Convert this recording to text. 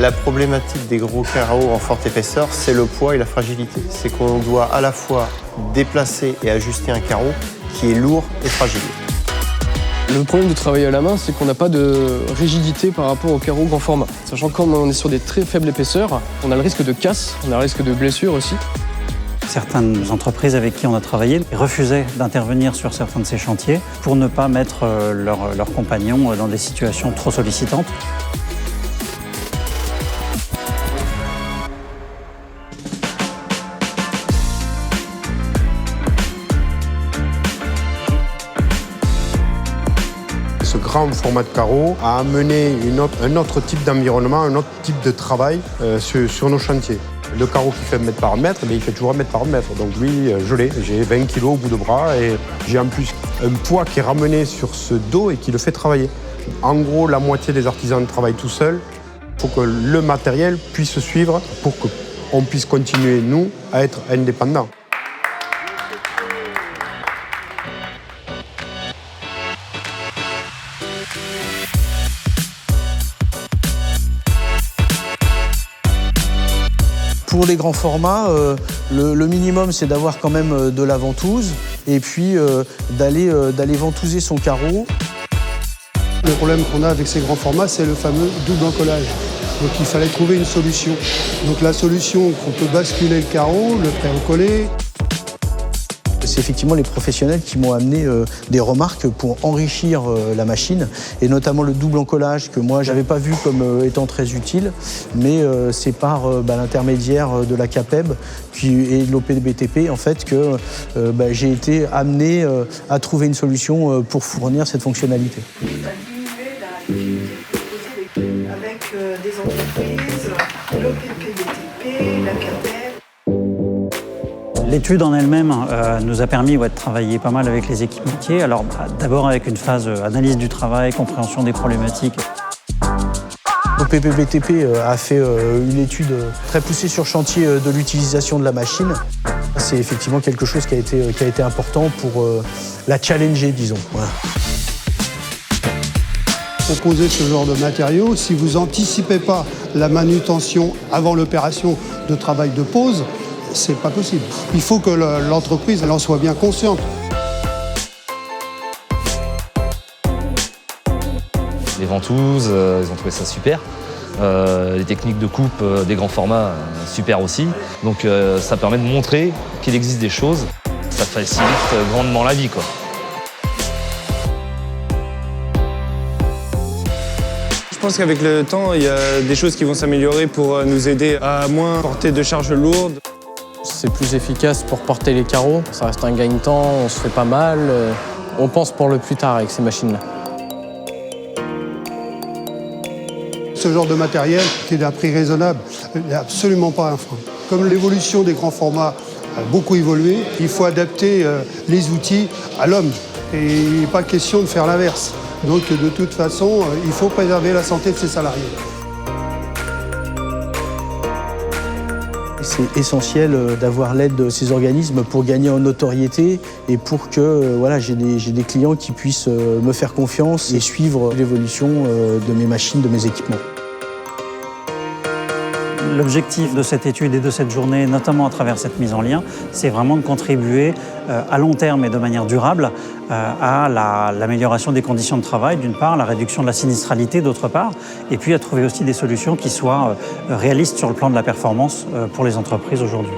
La problématique des gros carreaux en forte épaisseur, c'est le poids et la fragilité. C'est qu'on doit à la fois déplacer et ajuster un carreau qui est lourd et fragile. Le problème de travailler à la main, c'est qu'on n'a pas de rigidité par rapport au carreau grand format. Sachant que quand on est sur des très faibles épaisseurs, on a le risque de casse, on a le risque de blessure aussi. Certaines entreprises avec qui on a travaillé refusaient d'intervenir sur certains de ces chantiers pour ne pas mettre leurs compagnons dans des situations trop sollicitantes. Ce grand format de carreau a amené un autre type d'environnement, un autre type de travail sur nos chantiers. Le carreau qui fait 1 mètre par 1 mètre, il fait toujours 1 mètre par 1 mètre. Donc lui, je l'ai. J'ai 20 kilos au bout de bras et j'ai en plus un poids qui est ramené sur ce dos et qui le fait travailler. En gros, la moitié des artisans travaillent tout seuls. Il faut que le matériel puisse suivre pour qu'on puisse continuer, nous, à être indépendants. Pour les grands formats, le minimum, c'est d'avoir quand même de la ventouse et puis d'aller ventouser son carreau. Le problème qu'on a avec ces grands formats, c'est le fameux double encollage. Donc il fallait trouver une solution. Donc la solution, qu'on peut basculer le carreau, le pré-encoller. C'est effectivement les professionnels qui m'ont amené des remarques pour enrichir la machine, et notamment le double encollage que moi j'avais pas vu comme étant très utile, mais c'est par l'intermédiaire de la CAPEB et de l'OPBTP en fait que j'ai été amené à trouver une solution pour fournir cette fonctionnalité. Avec des entreprises, l'OPBTP, la CAPEB. L'étude en elle-même nous a permis de travailler pas mal avec les équipementiers. Alors d'abord avec une phase analyse du travail, compréhension des problématiques. L'OPBTP a fait une étude très poussée sur chantier de l'utilisation de la machine. C'est effectivement quelque chose qui a été important pour la challenger, disons. Voilà. Proposer ce genre de matériaux, si vous n'anticipez pas la manutention avant l'opération de travail de pose, c'est pas possible. Il faut que l'entreprise en soit bien consciente. Les ventouses, ils ont trouvé ça super. Les techniques de coupe des grands formats, super aussi. Donc ça permet de montrer qu'il existe des choses. Ça facilite grandement la vie, quoi. Je pense qu'avec le temps, il y a des choses qui vont s'améliorer pour nous aider à moins porter de charges lourdes. C'est plus efficace pour porter les carreaux. Ça reste un gain-temps, on se fait pas mal. On pense pour le plus tard avec ces machines-là. Ce genre de matériel qui est d'un prix raisonnable n'est absolument pas un frein. Comme l'évolution des grands formats a beaucoup évolué, il faut adapter les outils à l'homme. Et il n'est pas question de faire l'inverse. Donc de toute façon, il faut préserver la santé de ses salariés. C'est essentiel d'avoir l'aide de ces organismes pour gagner en notoriété et pour que j'ai des clients qui puissent me faire confiance et suivre l'évolution de mes machines, de mes équipements. L'objectif de cette étude et de cette journée, notamment à travers cette mise en lien, c'est vraiment de contribuer à long terme et de manière durable à l'amélioration des conditions de travail, d'une part, la réduction de la sinistralité, d'autre part, et puis à trouver aussi des solutions qui soient réalistes sur le plan de la performance pour les entreprises aujourd'hui.